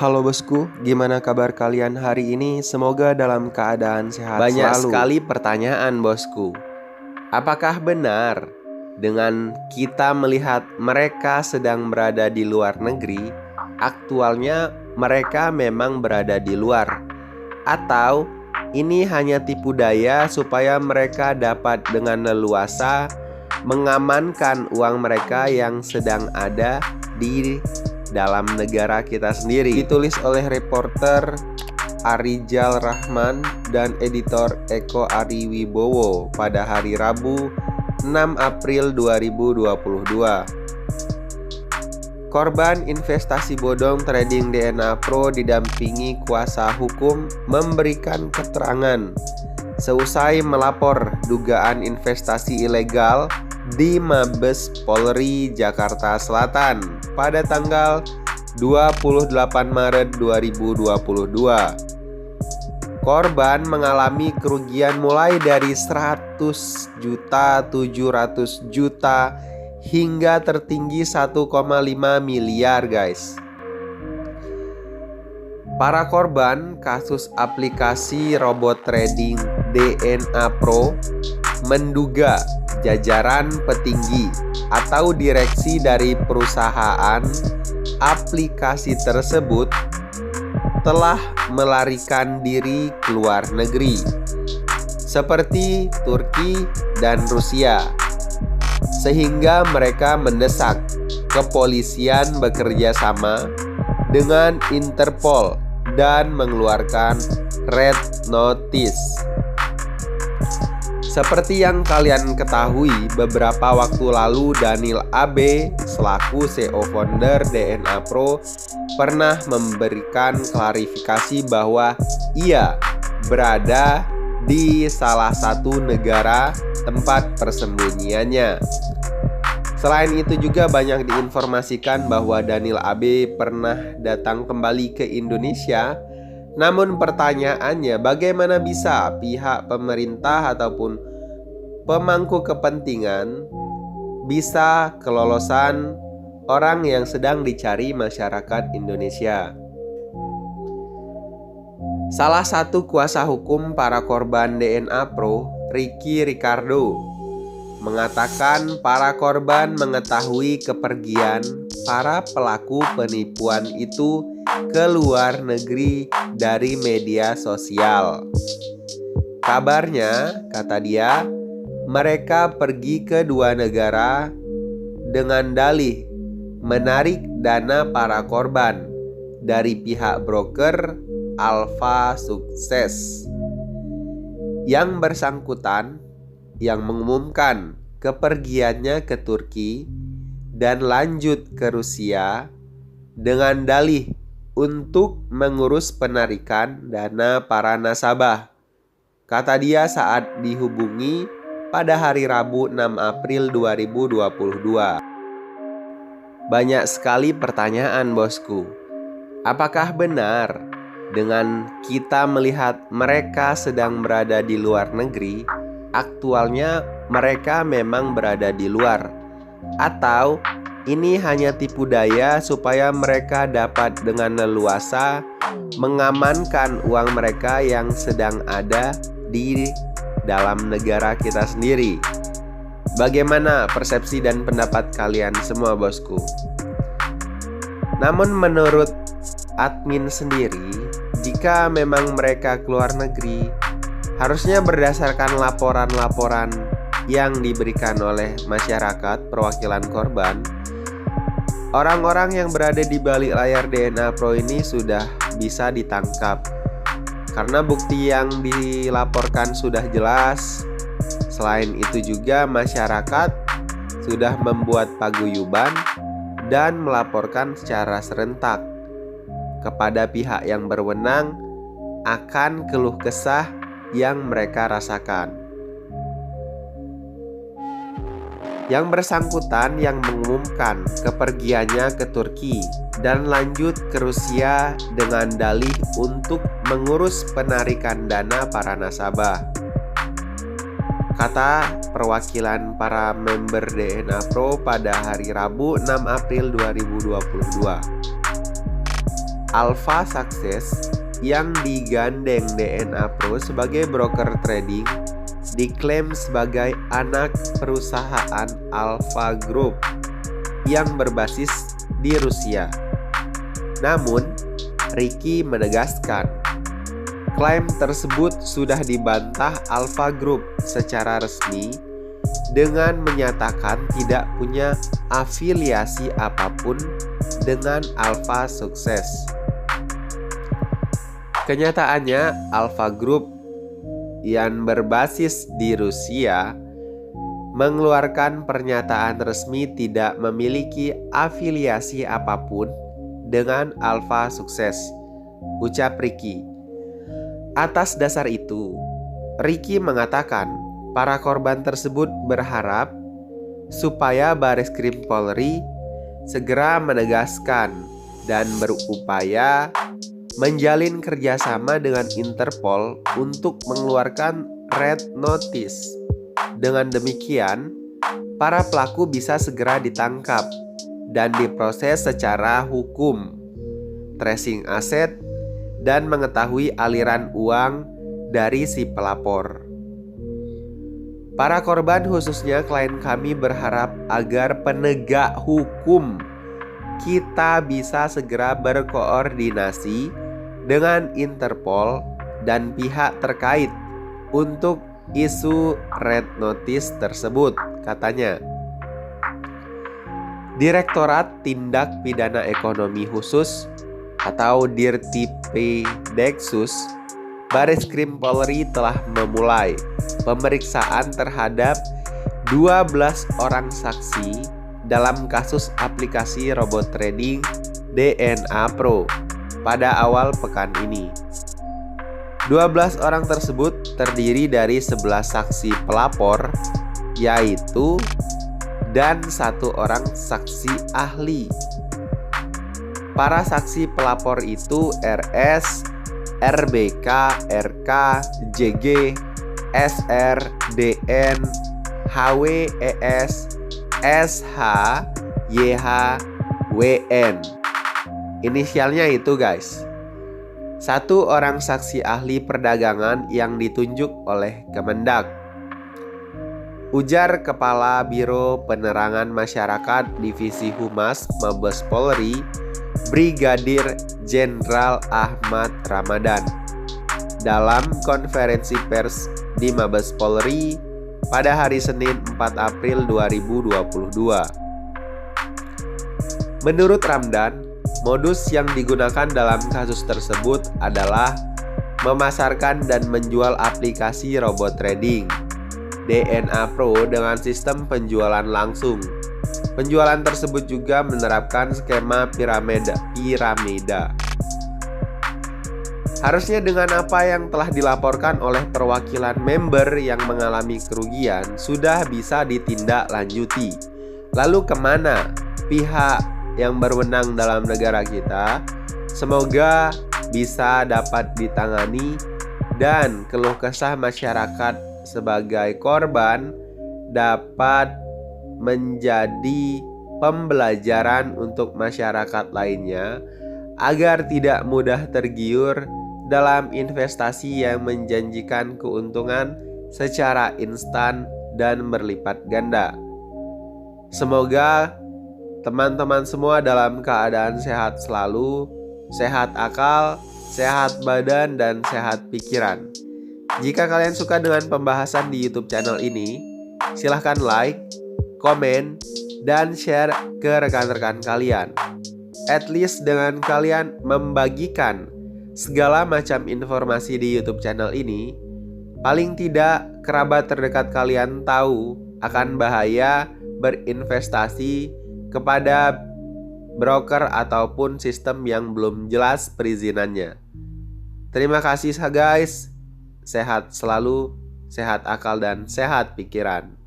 Halo bosku, gimana kabar kalian hari ini? Semoga dalam keadaan sehat selalu. Banyak sekali pertanyaan bosku. Apakah benar dengan kita melihat mereka sedang berada di luar negeri, aktualnya mereka memang berada di luar? Atau ini hanya tipu daya supaya mereka dapat dengan leluasa mengamankan uang mereka yang sedang ada di dalam negara kita sendiri? Ditulis oleh reporter Arijal Rahman dan editor Eko Ariwibowo pada hari Rabu 6 April 2022. Korban investasi bodong trading DNA Pro didampingi kuasa hukum memberikan keterangan seusai melapor dugaan investasi ilegal di Mabes Polri Jakarta Selatan pada tanggal 28 Maret 2022. Korban mengalami kerugian mulai dari 100 juta, 700 juta hingga tertinggi 1,5 miliar guys. Para korban kasus aplikasi robot trading DNA Pro menduga jajaran petinggi atau direksi dari perusahaan aplikasi tersebut telah melarikan diri ke luar negeri seperti Turki dan Rusia, sehingga mereka mendesak kepolisian bekerja sama dengan Interpol dan mengeluarkan red notice. Seperti yang kalian ketahui, beberapa waktu lalu Daniel AB selaku CEO founder DNA Pro pernah memberikan klarifikasi bahwa ia berada di salah satu negara tempat persembunyiannya. Selain itu juga banyak diinformasikan bahwa Daniel AB pernah datang kembali ke Indonesia. Namun pertanyaannya, bagaimana bisa pihak pemerintah ataupun pemangku kepentingan bisa kelolosan orang yang sedang dicari masyarakat Indonesia? Salah satu kuasa hukum para korban DNA Pro, Ricky Ricardo, mengatakan para korban mengetahui kepergian para pelaku penipuan itu ke luar negeri dari media sosial. Kabarnya, kata dia, mereka pergi ke dua negara dengan dalih menarik dana para korban dari pihak broker Alpha Sukses. Yang bersangkutan yang mengumumkan kepergiannya ke Turki dan lanjut ke Rusia dengan dalih untuk mengurus penarikan dana para nasabah, kata dia saat dihubungi pada hari Rabu 6 April 2022. Banyak sekali pertanyaan bosku. Apakah benar dengan kita melihat mereka sedang berada di luar negeri, aktualnya mereka memang berada di luar? Atau ini hanya tipu daya supaya mereka dapat dengan leluasa mengamankan uang mereka yang sedang ada di dalam negara kita sendiri? Bagaimana persepsi dan pendapat kalian semua bosku? Namun menurut admin sendiri, jika memang mereka keluar negeri, harusnya berdasarkan laporan-laporan yang diberikan oleh masyarakat perwakilan korban, orang-orang yang berada di balik layar DNA Pro ini sudah bisa ditangkap karena bukti yang dilaporkan sudah jelas. Selain itu juga masyarakat sudah membuat paguyuban dan melaporkan secara serentak kepada pihak yang berwenang akan keluh kesah yang mereka rasakan. Yang bersangkutan yang mengumumkan kepergiannya ke Turki dan lanjut ke Rusia dengan dalih untuk mengurus penarikan dana para nasabah, kata perwakilan para member DNA Pro pada hari Rabu 6 April 2022. Alpha Success yang digandeng DNA Pro sebagai broker trading diklaim sebagai anak perusahaan Alpha Group yang berbasis di Rusia. Namun, Ricky menegaskan klaim tersebut sudah dibantah Alpha Group secara resmi dengan menyatakan tidak punya afiliasi apapun dengan Alpha Success. Kenyataannya, Alpha Group yang berbasis di Rusia mengeluarkan pernyataan resmi tidak memiliki afiliasi apapun dengan Alpha Success, ucap Ricky. Atas dasar itu, Ricky mengatakan para korban tersebut berharap supaya Bareskrim Polri segera menegaskan dan berupaya menjalin kerjasama dengan Interpol untuk mengeluarkan red notice. Dengan demikian, para pelaku bisa segera ditangkap dan diproses secara hukum, tracing aset, dan mengetahui aliran uang dari si pelapor. Para korban, khususnya klien kami, berharap agar penegak hukum kita bisa segera berkoordinasi dengan Interpol dan pihak terkait untuk isu red notice tersebut, katanya. Direktorat Tindak Pidana Ekonomi Khusus atau Dirtipideksus Bareskrim Polri telah memulai pemeriksaan terhadap 12 orang saksi dalam kasus aplikasi robot trading DNA Pro pada awal pekan ini. 12 orang tersebut terdiri dari 11 saksi pelapor, yaitu dan 1 orang saksi ahli. Para saksi pelapor itu RS, RBK, RK, JG, SR, DN, HW, ES, SH, YH, WN. Inisialnya itu guys. 1 orang saksi ahli perdagangan yang ditunjuk oleh Kemendak, ujar Kepala Biro Penerangan Masyarakat Divisi Humas Mabes Polri, Brigadir Jenderal Ahmad Ramadan, dalam konferensi pers di Mabes Polri pada hari Senin 4 April 2022. Menurut Ramdan, modus yang digunakan dalam kasus tersebut adalah memasarkan dan menjual aplikasi robot trading DNA Pro dengan sistem penjualan langsung. Penjualan tersebut juga menerapkan skema piramida. Harusnya dengan apa yang telah dilaporkan oleh perwakilan member yang mengalami kerugian sudah bisa ditindaklanjuti. Lalu kemana pihak yang berwenang dalam negara kita? Semoga bisa dapat ditangani dan keluh kesah masyarakat sebagai korban dapat menjadi pembelajaran untuk masyarakat lainnya agar tidak mudah tergiur dalam investasi yang menjanjikan keuntungan secara instan dan berlipat ganda. Semoga teman-teman semua dalam keadaan sehat selalu, sehat akal, sehat badan, dan sehat pikiran. Jika kalian suka dengan pembahasan di YouTube channel ini, silahkan like, komen, dan share ke rekan-rekan kalian. At least dengan kalian membagikan segala macam informasi di YouTube channel ini, paling tidak kerabat terdekat kalian tahu akan bahaya berinvestasi kepada broker ataupun sistem yang belum jelas perizinannya. Terima kasih guys. Sehat selalu, sehat akal dan sehat pikiran.